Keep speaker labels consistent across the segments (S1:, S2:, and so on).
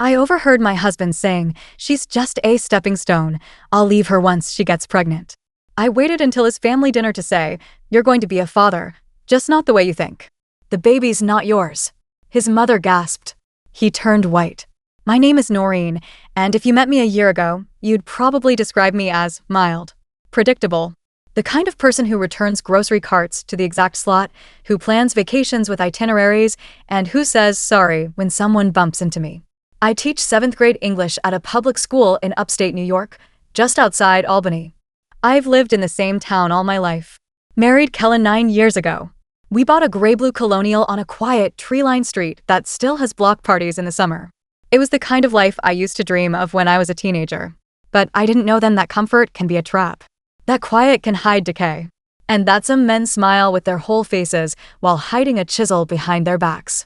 S1: I overheard my husband saying, "She's just a stepping stone. I'll leave her once she gets pregnant." I waited until his family dinner to say, "You're going to be a father, just not the way you think. The baby's not yours." His mother gasped. He turned white. "My name is Noreen, and if you met me a year ago, you'd probably describe me as mild, predictable. The kind of person who returns grocery carts to the exact slot, who plans vacations with itineraries, and who says sorry when someone bumps into me." I teach 7th grade English at a public school in upstate New York, just outside Albany. I've lived in the same town all my life. Married Kellen 9 years ago. We bought a gray-blue colonial on a quiet, tree-lined street that still has block parties in the summer. It was the kind of life I used to dream of when I was a teenager. But I didn't know then that comfort can be a trap. That quiet can hide decay. And that some men smile with their whole faces while hiding a chisel behind their backs.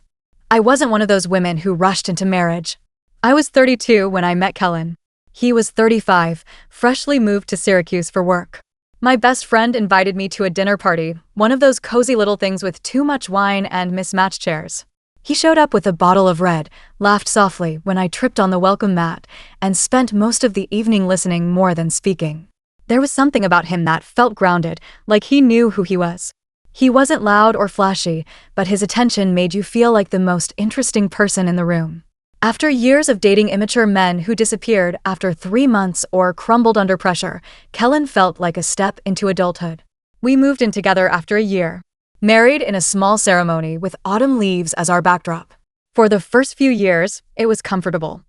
S1: I wasn't one of those women who rushed into marriage. I was 32 when I met Kellen. He was 35, freshly moved to Syracuse for work. My best friend invited me to a dinner party, one of those cozy little things with too much wine and mismatched chairs. He showed up with a bottle of red, laughed softly when I tripped on the welcome mat, and spent most of the evening listening more than speaking. There was something about him that felt grounded, like he knew who he was. He wasn't loud or flashy, but his attention made you feel like the most interesting person in the room. After years of dating immature men who disappeared after 3 months or crumbled under pressure, Kellen felt like a step into adulthood. We moved in together after a year, married in a small ceremony with autumn leaves as our backdrop. For the first few years, it was comfortable.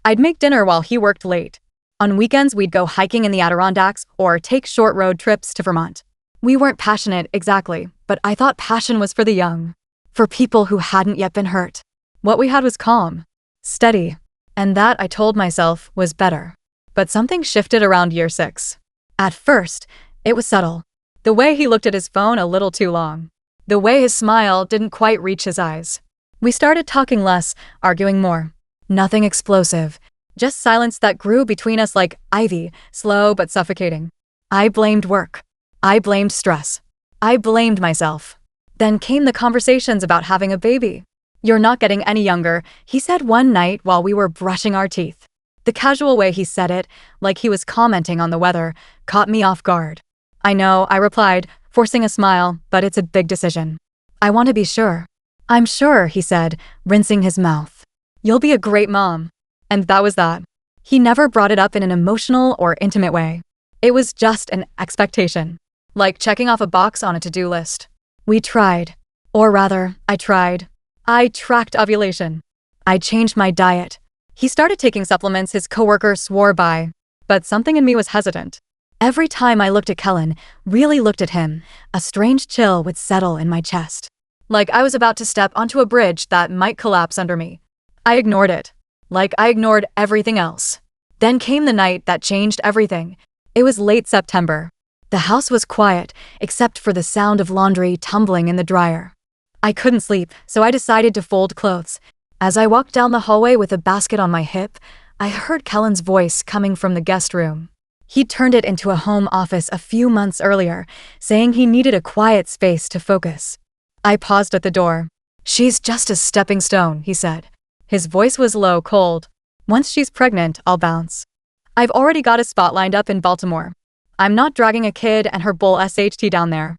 S1: I'd make dinner while he worked late. On weekends, we'd go hiking in the Adirondacks or take short road trips to Vermont. We weren't passionate exactly, but I thought passion was for the young, for people who hadn't yet been hurt. What we had was calm. Steady. And that, I told myself, was better. But something shifted around year 6. At first, it was subtle. The way he looked at his phone a little too long. The way his smile didn't quite reach his eyes. We started talking less, arguing more. Nothing explosive. Just silence that grew between us like ivy, slow but suffocating. I blamed work. I blamed stress. I blamed myself. Then came the conversations about having a baby. "You're not getting any younger," he said one night while we were brushing our teeth. The casual way he said it, like he was commenting on the weather, caught me off guard. "I know," I replied, forcing a smile, "but it's a big decision. I want to be sure." "I'm sure," he said, rinsing his mouth. "You'll be a great mom." And that was that. He never brought it up in an emotional or intimate way. It was just an expectation, like checking off a box on a to-do list. We tried. Or rather, I tried. I tracked ovulation. I changed my diet. He started taking supplements his coworker swore by, but something in me was hesitant. Every time I looked at Kellen, really looked at him, a strange chill would settle in my chest. Like I was about to step onto a bridge that might collapse under me. I ignored it. Like I ignored everything else. Then came the night that changed everything. It was late September. The house was quiet, except for the sound of laundry tumbling in the dryer. I couldn't sleep, so I decided to fold clothes. As I walked down the hallway with a basket on my hip, I heard Kellen's voice coming from the guest room. He'd turned it into a home office a few months earlier, saying he needed a quiet space to focus. I paused at the door. "She's just a stepping stone," he said. His voice was low, cold. "Once she's pregnant, I'll bounce. I've already got a spot lined up in Baltimore. I'm not dragging a kid and her bull SHT down there."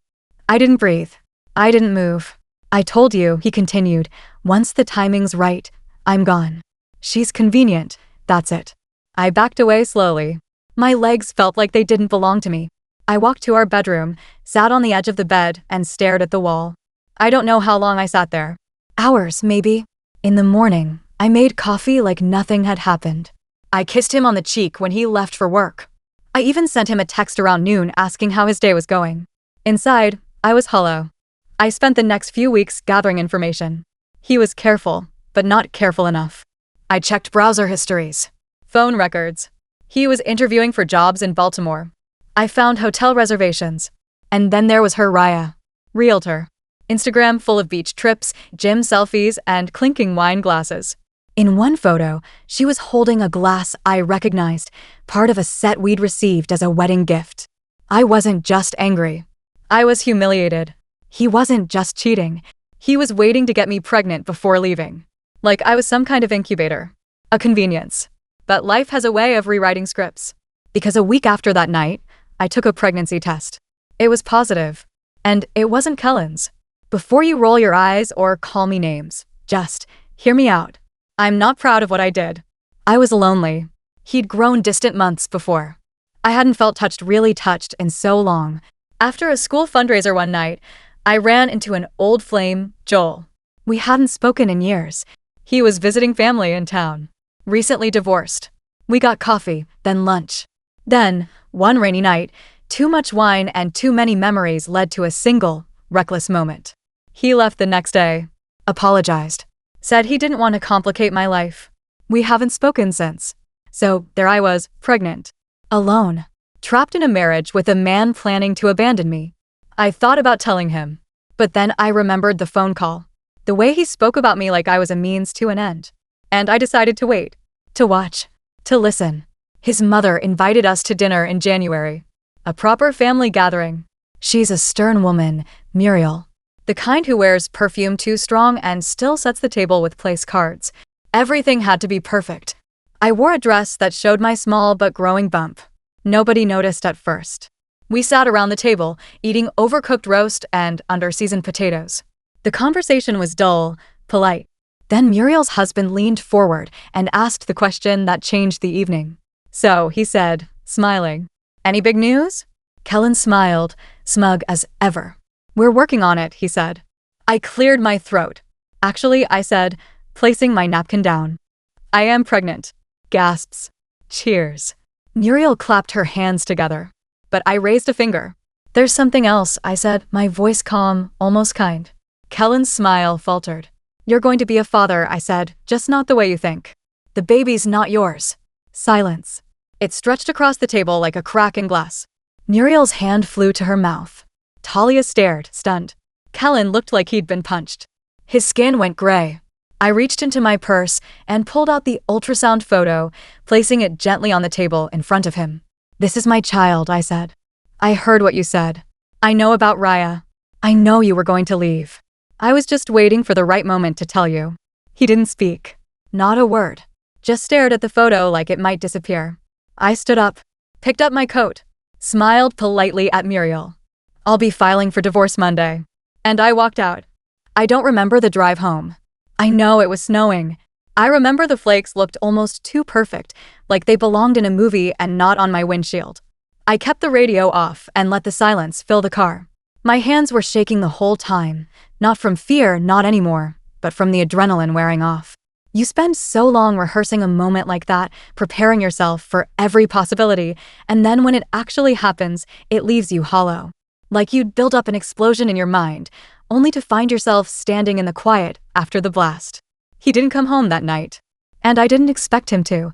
S1: I didn't breathe. I didn't move. "I told you," he continued, "once the timing's right, I'm gone. She's convenient, that's it." I backed away slowly. My legs felt like they didn't belong to me. I walked to our bedroom, sat on the edge of the bed, and stared at the wall. I don't know how long I sat there. Hours, maybe. In the morning, I made coffee like nothing had happened. I kissed him on the cheek when he left for work. I even sent him a text around noon asking how his day was going. Inside, I was hollow. I spent the next few weeks gathering information. He was careful, but not careful enough. I checked browser histories, phone records. He was interviewing for jobs in Baltimore. I found hotel reservations. And then there was her Raya, realtor. Instagram full of beach trips, gym selfies, and clinking wine glasses. In one photo, she was holding a glass I recognized, part of a set we'd received as a wedding gift. I wasn't just angry. I was humiliated. He wasn't just cheating. He was waiting to get me pregnant before leaving. Like I was some kind of incubator. A convenience. But life has a way of rewriting scripts. Because a week after that night, I took a pregnancy test. It was positive. And it wasn't Kellen's. Before you roll your eyes or call me names, just hear me out. I'm not proud of what I did. I was lonely. He'd grown distant months before. I hadn't felt really touched in so long. After a school fundraiser one night, I ran into an old flame, Joel. We hadn't spoken in years. He was visiting family in town. Recently divorced. We got coffee, then lunch. Then, one rainy night, too much wine and too many memories led to a single, reckless moment. He left the next day. Apologized. Said he didn't want to complicate my life. We haven't spoken since. So, there I was, pregnant. Alone. Trapped in a marriage with a man planning to abandon me. I thought about telling him. But then I remembered the phone call. The way he spoke about me like I was a means to an end. And I decided to wait. To watch. To listen. His mother invited us to dinner in January. A proper family gathering. She's a stern woman, Muriel. The kind who wears perfume too strong and still sets the table with place cards. Everything had to be perfect. I wore a dress that showed my small but growing bump. Nobody noticed at first. We sat around the table, eating overcooked roast and under-seasoned potatoes. The conversation was dull, polite. Then Muriel's husband leaned forward and asked the question that changed the evening. So, he said, smiling, "Any big news?" Kellen smiled, smug as ever. "We're working on it," he said. I cleared my throat. "Actually," I said, placing my napkin down. "I am pregnant." Gasps. Cheers. Muriel clapped her hands together. But I raised a finger. "There's something else," I said, my voice calm, almost kind. Kellen's smile faltered. "You're going to be a father," I said, "just not the way you think. The baby's not yours." Silence. It stretched across the table like a crack in glass. Muriel's hand flew to her mouth. Talia stared, stunned. Kellen looked like he'd been punched. His skin went gray. I reached into my purse and pulled out the ultrasound photo, placing it gently on the table in front of him. "This is my child," I said. "I heard what you said. I know about Raya. I know you were going to leave. I was just waiting for the right moment to tell you." He didn't speak. Not a word. Just stared at the photo like it might disappear. I stood up, picked up my coat, smiled politely at Muriel. "I'll be filing for divorce Monday." And I walked out. I don't remember the drive home. I know it was snowing. I remember the flakes looked almost too perfect, like they belonged in a movie and not on my windshield. I kept the radio off and let the silence fill the car. My hands were shaking the whole time, not from fear, not anymore, but from the adrenaline wearing off. You spend so long rehearsing a moment like that, preparing yourself for every possibility, and then when it actually happens, it leaves you hollow. Like you'd build up an explosion in your mind, only to find yourself standing in the quiet after the blast. He didn't come home that night. And I didn't expect him to.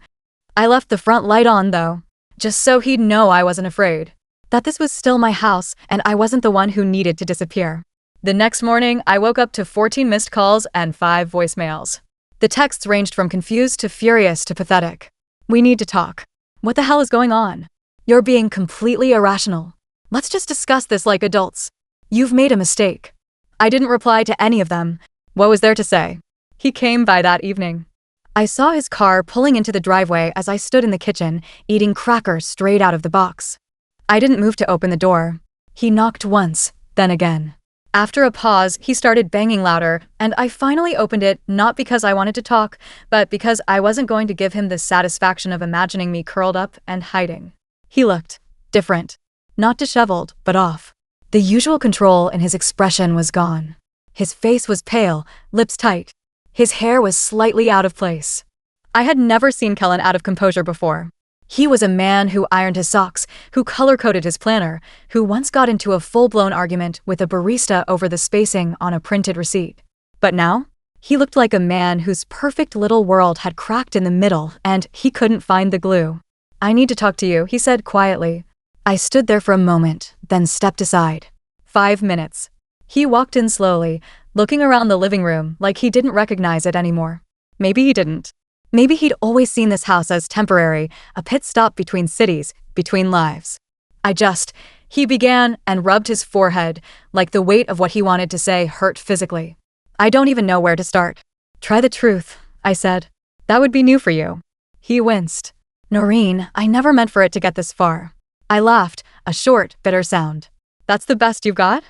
S1: I left the front light on, though, just so he'd know I wasn't afraid. That this was still my house, and I wasn't the one who needed to disappear. The next morning, I woke up to 14 missed calls and 5 voicemails. The texts ranged from confused to furious to pathetic. "We need to talk. What the hell is going on? You're being completely irrational. Let's just discuss this like adults. You've made a mistake." I didn't reply to any of them. What was there to say? He came by that evening. I saw his car pulling into the driveway as I stood in the kitchen, eating crackers straight out of the box. I didn't move to open the door. He knocked once, then again. After a pause, he started banging louder, and I finally opened it not because I wanted to talk, but because I wasn't going to give him the satisfaction of imagining me curled up and hiding. He looked different. Not disheveled, but off. The usual control in his expression was gone. His face was pale, lips tight. His hair was slightly out of place. I had never seen Kellen out of composure before. He was a man who ironed his socks, who color-coded his planner, who once got into a full-blown argument with a barista over the spacing on a printed receipt. But now, he looked like a man whose perfect little world had cracked in the middle and he couldn't find the glue. "I need to talk to you," he said quietly. I stood there for a moment, then stepped aside. 5 minutes. He walked in slowly, looking around the living room like he didn't recognize it anymore. Maybe he didn't. Maybe he'd always seen this house as temporary, a pit stop between cities, between lives. He began and rubbed his forehead, like the weight of what he wanted to say hurt physically. "I don't even know where to start." "Try the truth," I said. That would be new for you. He winced. Noreen, I never meant for it to get this far. I laughed, a short, bitter sound. That's the best you've got?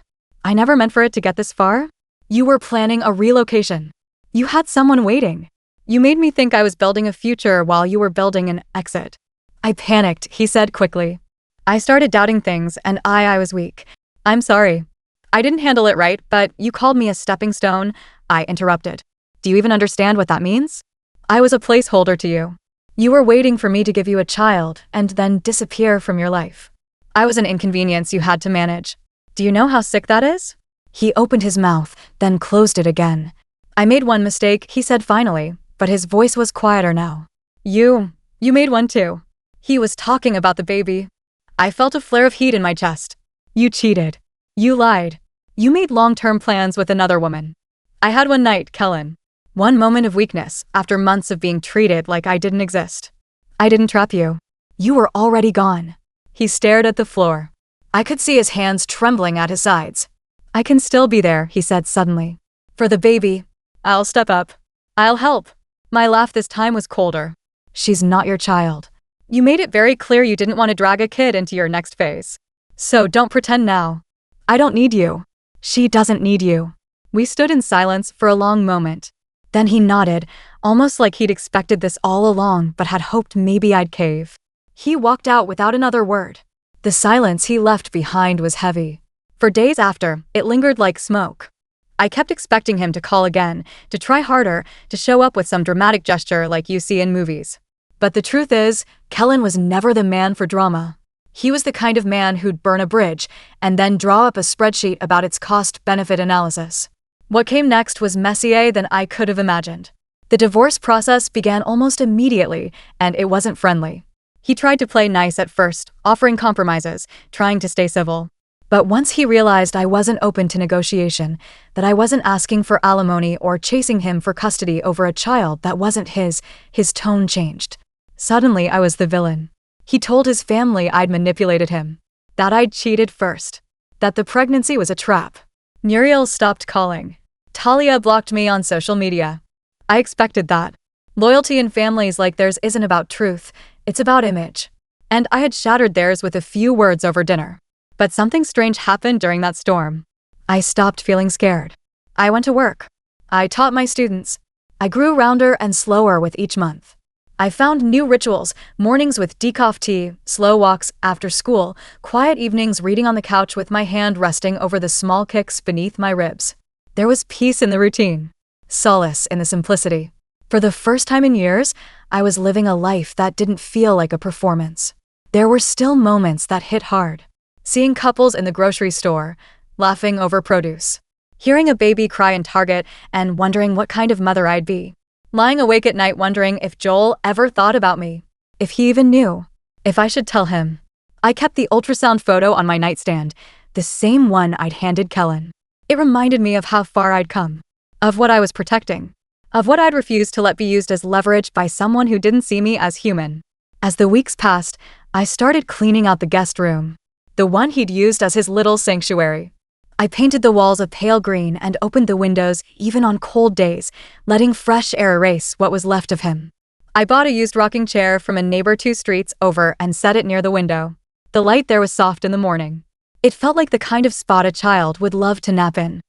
S1: I never meant for it to get this far? You were planning a relocation. You had someone waiting. You made me think I was building a future while you were building an exit. I panicked, he said quickly. I started doubting things, and I was weak. I'm sorry. I didn't handle it right, but you called me a stepping stone. I interrupted. Do you even understand what that means? I was a placeholder to you. You were waiting for me to give you a child and then disappear from your life. I was an inconvenience you had to manage. Do you know how sick that is? He opened his mouth, then closed it again. I made one mistake, he said finally, but his voice was quieter now. You made one too. He was talking about the baby. I felt a flare of heat in my chest. You cheated. You lied. You made long-term plans with another woman. I had one night, Kellen. One moment of weakness after months of being treated like I didn't exist. I didn't trap you. You were already gone. He stared at the floor. I could see his hands trembling at his sides. I can still be there, he said suddenly. For the baby. I'll step up. I'll help. My laugh this time was colder. She's not your child. You made it very clear you didn't want to drag a kid into your next phase. So don't pretend now. I don't need you. She doesn't need you. We stood in silence for a long moment. Then he nodded, almost like he'd expected this all along but had hoped maybe I'd cave. He walked out without another word. The silence he left behind was heavy. For days after, it lingered like smoke. I kept expecting him to call again, to try harder, to show up with some dramatic gesture like you see in movies. But the truth is, Kellen was never the man for drama. He was the kind of man who'd burn a bridge and then draw up a spreadsheet about its cost-benefit analysis. What came next was messier than I could have imagined. The divorce process began almost immediately, and it wasn't friendly. He tried to play nice at first, offering compromises, trying to stay civil. But once he realized I wasn't open to negotiation, that I wasn't asking for alimony or chasing him for custody over a child that wasn't his tone changed. Suddenly, I was the villain. He told his family I'd manipulated him, that I'd cheated first, that the pregnancy was a trap. Muriel stopped calling. Talia blocked me on social media. I expected that. Loyalty in families like theirs isn't about truth, it's about image. And I had shattered theirs with a few words over dinner. But something strange happened during that storm. I stopped feeling scared. I went to work. I taught my students. I grew rounder and slower with each month. I found new rituals, mornings with decaf tea, slow walks after school, quiet evenings reading on the couch with my hand resting over the small kicks beneath my ribs. There was peace in the routine, solace in the simplicity. For the first time in years, I was living a life that didn't feel like a performance. There were still moments that hit hard. Seeing couples in the grocery store, laughing over produce. Hearing a baby cry in Target and wondering what kind of mother I'd be. Lying awake at night wondering if Joel ever thought about me. If he even knew. If I should tell him. I kept the ultrasound photo on my nightstand, the same one I'd handed Kellen. It reminded me of how far I'd come. Of what I was protecting. Of what I'd refused to let be used as leverage by someone who didn't see me as human. As the weeks passed, I started cleaning out the guest room. The one he'd used as his little sanctuary. I painted the walls a pale green and opened the windows even on cold days, letting fresh air erase what was left of him. I bought a used rocking chair from a neighbor 2 streets over and set it near the window. The light there was soft in the morning. It felt like the kind of spot a child would love to nap in.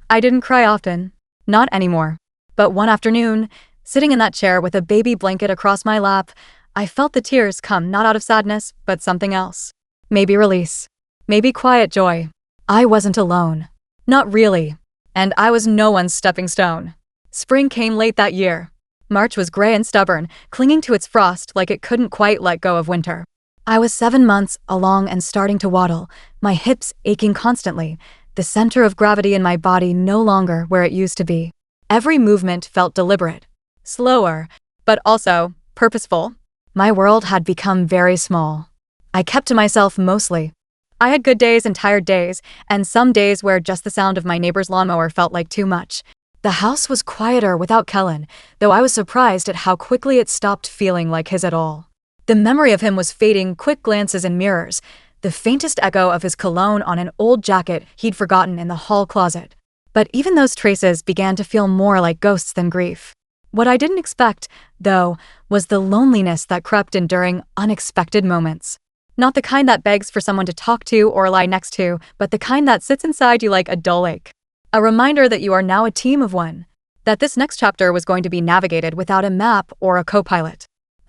S1: I didn't cry often. Not anymore. But one afternoon, sitting in that chair with a baby blanket across my lap, I felt the tears come not out of sadness, but something else. Maybe release. Maybe quiet joy. I wasn't alone. Not really. And I was no one's stepping stone. Spring came late that year. March was gray and stubborn, clinging to its frost like it couldn't quite let go of winter. I was 7 months along and starting to waddle, my hips aching constantly, the center of gravity in my body no longer where it used to be. Every movement felt deliberate. Slower, but also purposeful. My world had become very small. I kept to myself mostly. I had good days and tired days, and some days where just the sound of my neighbor's lawnmower felt like too much. The house was quieter without Kellen, though I was surprised at how quickly it stopped feeling like his at all. The memory of him was fading, quick glances in mirrors, the faintest echo of his cologne on an old jacket he'd forgotten in the hall closet. But even those traces began to feel more like ghosts than grief. What I didn't expect, though, was the loneliness that crept in during unexpected moments. Not the kind that begs for someone to talk to or lie next to, but the kind that sits inside you like a dull ache. A reminder that you are now a team of one. That this next chapter was going to be navigated without a map or a co-pilot.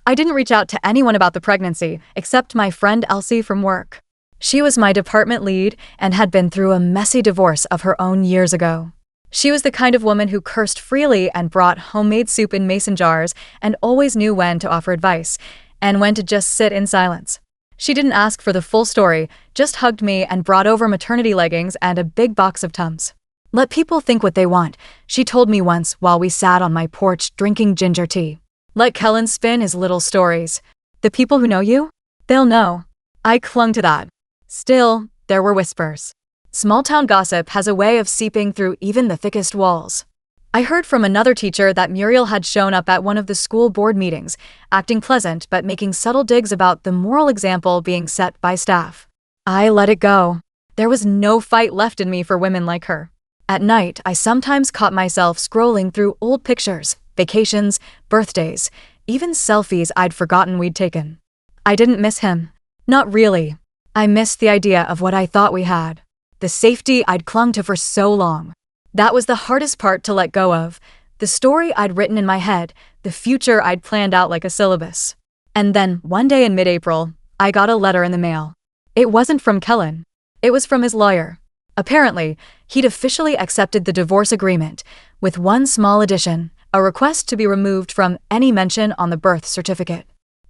S1: I didn't reach out to anyone about the pregnancy, except my friend Elsie from work. She was my department lead and had been through a messy divorce of her own years ago. She was the kind of woman who cursed freely and brought homemade soup in mason jars and always knew when to offer advice and when to just sit in silence. She didn't ask for the full story, just hugged me and brought over maternity leggings and a big box of Tums. Let people think what they want, she told me once while we sat on my porch drinking ginger tea. Let Kellen spin his little stories. The people who know you? They'll know. I clung to that. Still, there were whispers. Small-town gossip has a way of seeping through even the thickest walls. I heard from another teacher that Muriel had shown up at one of the school board meetings, acting pleasant but making subtle digs about the moral example being set by staff. I let it go. There was no fight left in me for women like her. At night, I sometimes caught myself scrolling through old pictures, vacations, birthdays, even selfies I'd forgotten we'd taken. I didn't miss him. Not really. I missed the idea of what I thought we had. The safety I'd clung to for so long. That was the hardest part to let go of. The story I'd written in my head, the future I'd planned out like a syllabus. And then, one day in mid-April, I got a letter in the mail. It wasn't from Kellen. It was from his lawyer. Apparently, he'd officially accepted the divorce agreement, with one small addition, a request to be removed from any mention on the birth certificate.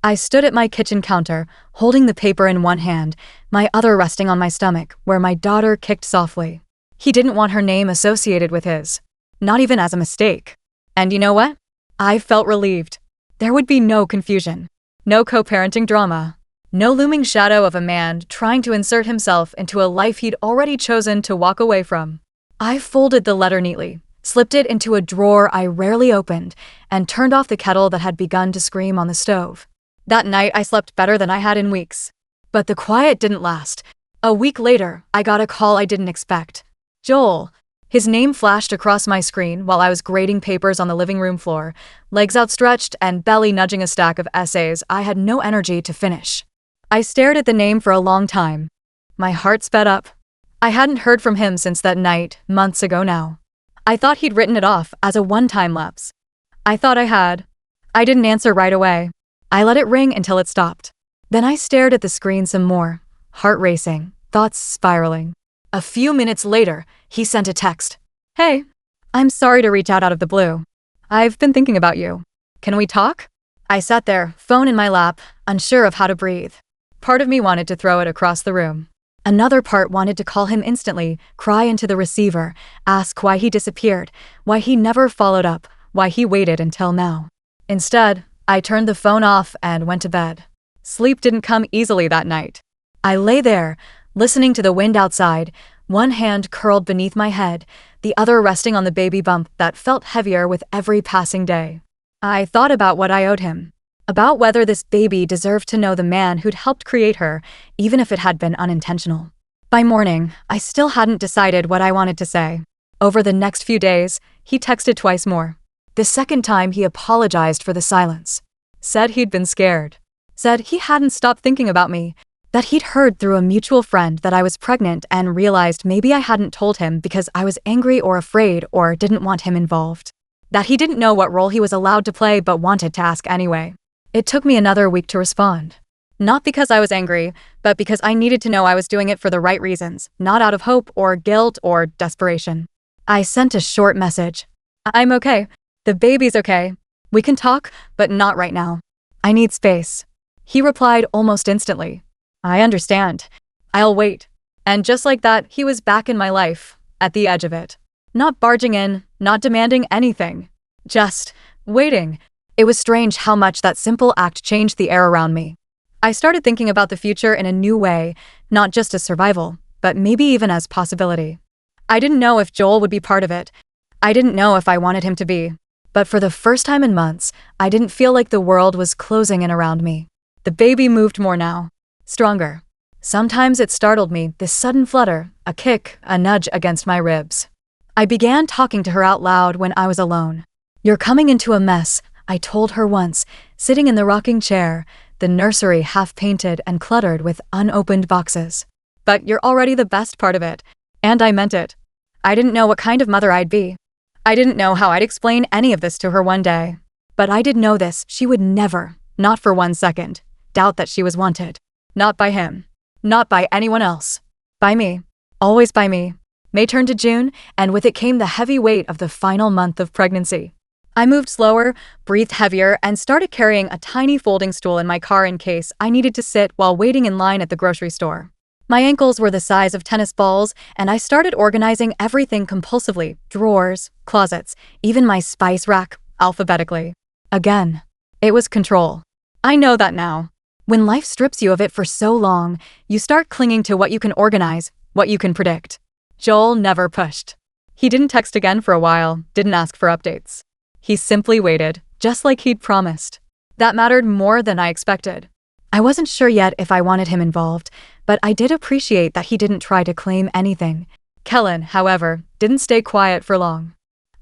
S1: I stood at my kitchen counter, holding the paper in one hand, my other resting on my stomach, where my daughter kicked softly. He didn't want her name associated with his. Not even as a mistake. And you know what? I felt relieved. There would be no confusion. No co-parenting drama. No looming shadow of a man trying to insert himself into a life he'd already chosen to walk away from. I folded the letter neatly, slipped it into a drawer I rarely opened, and turned off the kettle that had begun to scream on the stove. That night, I slept better than I had in weeks. But the quiet didn't last. A week later, I got a call I didn't expect. Joel. His name flashed across my screen while I was grading papers on the living room floor, legs outstretched and belly nudging a stack of essays I had no energy to finish. I stared at the name for a long time. My heart sped up. I hadn't heard from him since that night, months ago now. I thought he'd written it off as a one-time lapse. I thought I had. I didn't answer right away. I let it ring until it stopped. Then I stared at the screen some more, heart racing, thoughts spiraling. A few minutes later, he sent a text. Hey, I'm sorry to reach out of the blue. I've been thinking about you. Can we talk? I sat there, phone in my lap, unsure of how to breathe. Part of me wanted to throw it across the room. Another part wanted to call him instantly, cry into the receiver, ask why he disappeared, why he never followed up, why he waited until now. Instead, I turned the phone off and went to bed. Sleep didn't come easily that night. I lay there, listening to the wind outside, one hand curled beneath my head, the other resting on the baby bump that felt heavier with every passing day. I thought about what I owed him, about whether this baby deserved to know the man who'd helped create her, even if it had been unintentional. By morning, I still hadn't decided what I wanted to say. Over the next few days, he texted twice more. The second time he apologized for the silence. Said he'd been scared. Said he hadn't stopped thinking about me. That he'd heard through a mutual friend that I was pregnant and realized maybe I hadn't told him because I was angry or afraid or didn't want him involved. That he didn't know what role he was allowed to play but wanted to ask anyway. It took me another week to respond. Not because I was angry, but because I needed to know I was doing it for the right reasons, not out of hope or guilt or desperation. I sent a short message. I'm okay. The baby's okay. We can talk, but not right now. I need space. He replied almost instantly. I understand. I'll wait. And just like that, he was back in my life, at the edge of it. Not barging in, not demanding anything. Just waiting. It was strange how much that simple act changed the air around me. I started thinking about the future in a new way, not just as survival, but maybe even as possibility. I didn't know if Joel would be part of it. I didn't know if I wanted him to be. But for the first time in months, I didn't feel like the world was closing in around me. The baby moved more now. Stronger. Sometimes it startled me, this sudden flutter, a kick, a nudge against my ribs. I began talking to her out loud when I was alone. "You're coming into a mess," I told her once, sitting in the rocking chair, the nursery half-painted and cluttered with unopened boxes. "But you're already the best part of it." And I meant it. I didn't know what kind of mother I'd be. I didn't know how I'd explain any of this to her one day. But I did know this: she would never, not for 1 second, doubt that she was wanted. Not by him. Not by anyone else. By me. Always by me. May turned to June, and with it came the heavy weight of the final month of pregnancy. I moved slower, breathed heavier, and started carrying a tiny folding stool in my car in case I needed to sit while waiting in line at the grocery store. My ankles were the size of tennis balls, and I started organizing everything compulsively: drawers, closets, even my spice rack, alphabetically. Again, it was control. I know that now. When life strips you of it for so long, you start clinging to what you can organize, what you can predict. Joel never pushed. He didn't text again for a while, didn't ask for updates. He simply waited, just like he'd promised. That mattered more than I expected. I wasn't sure yet if I wanted him involved, but I did appreciate that he didn't try to claim anything. Kellen, however, didn't stay quiet for long.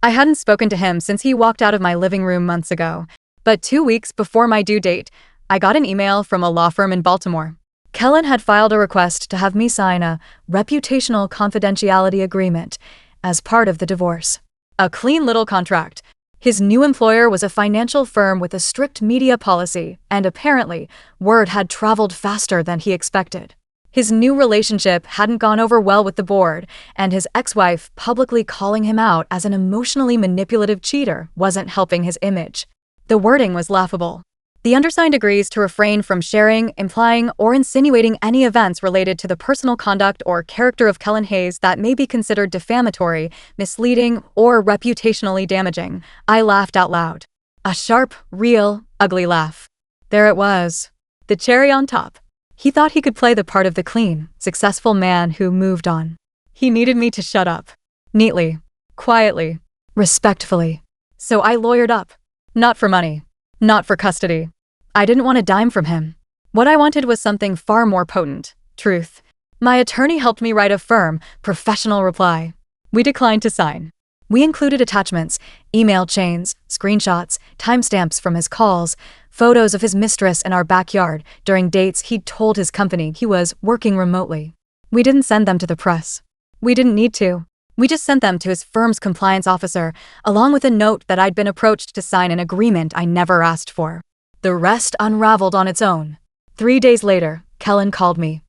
S1: I hadn't spoken to him since he walked out of my living room months ago, but 2 weeks before my due date, I got an email from a law firm in Baltimore. Kellen had filed a request to have me sign a reputational confidentiality agreement as part of the divorce. A clean little contract. His new employer was a financial firm with a strict media policy, and apparently, word had traveled faster than he expected. His new relationship hadn't gone over well with the board, and his ex-wife publicly calling him out as an emotionally manipulative cheater wasn't helping his image. The wording was laughable. The undersigned agrees to refrain from sharing, implying, or insinuating any events related to the personal conduct or character of Kellen Hayes that may be considered defamatory, misleading, or reputationally damaging. I laughed out loud. A sharp, real, ugly laugh. There it was. The cherry on top. He thought he could play the part of the clean, successful man who moved on. He needed me to shut up. Neatly. Quietly. Respectfully. So I lawyered up. Not for money. Not for custody. I didn't want a dime from him. What I wanted was something far more potent: truth. My attorney helped me write a firm, professional reply. We declined to sign. We included attachments, email chains, screenshots, timestamps from his calls, photos of his mistress in our backyard during dates he'd told his company he was working remotely. We didn't send them to the press. We didn't need to. We just sent them to his firm's compliance officer, along with a note that I'd been approached to sign an agreement I never asked for. The rest unraveled on its own. 3 days later, Kellen called me.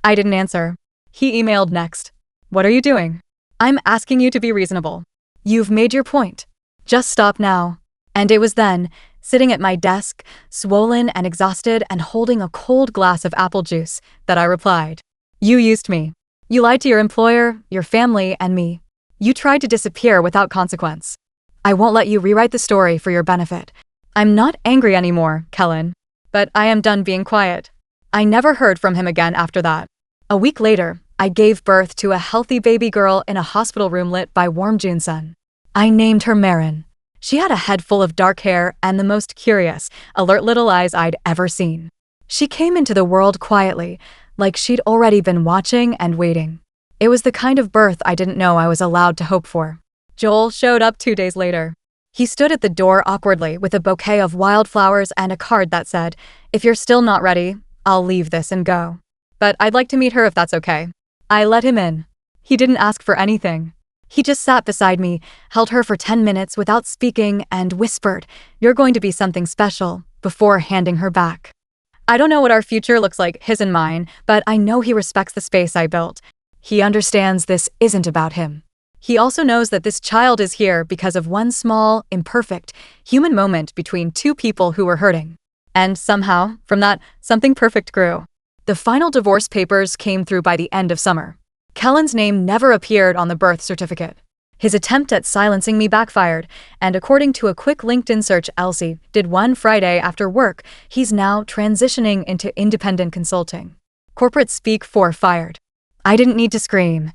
S1: I didn't answer. He emailed next. "What are you doing? I'm asking you to be reasonable. You've made your point. Just stop now." And it was then, sitting at my desk, swollen and exhausted and holding a cold glass of apple juice, that I replied. "You used me. You lied to your employer, your family, and me. You tried to disappear without consequence. I won't let you rewrite the story for your benefit. I'm not angry anymore, Kellen. But I am done being quiet." I never heard from him again after that. A week later, I gave birth to a healthy baby girl in a hospital room lit by warm June sun. I named her Marin. She had a head full of dark hair and the most curious, alert little eyes I'd ever seen. She came into the world quietly, like she'd already been watching and waiting. It was the kind of birth I didn't know I was allowed to hope for. Joel showed up 2 days later. He stood at the door awkwardly with a bouquet of wildflowers and a card that said, "If you're still not ready, I'll leave this and go. But I'd like to meet her if that's okay." I let him in. He didn't ask for anything. He just sat beside me, held her for 10 minutes without speaking, and whispered, "You're going to be something special," before handing her back. I don't know what our future looks like, his and mine, but I know he respects the space I built. He understands this isn't about him. He also knows that this child is here because of one small, imperfect, human moment between two people who were hurting. And somehow, from that, something perfect grew. The final divorce papers came through by the end of summer. Kellen's name never appeared on the birth certificate. His attempt at silencing me backfired, and according to a quick LinkedIn search Elsie did one Friday after work, he's now transitioning into independent consulting. Corporate speak for fired. I didn't need to scream.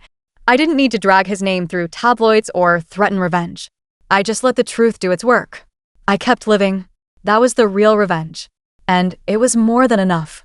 S1: I didn't need to drag his name through tabloids or threaten revenge. I just let the truth do its work. I kept living. That was the real revenge. And it was more than enough.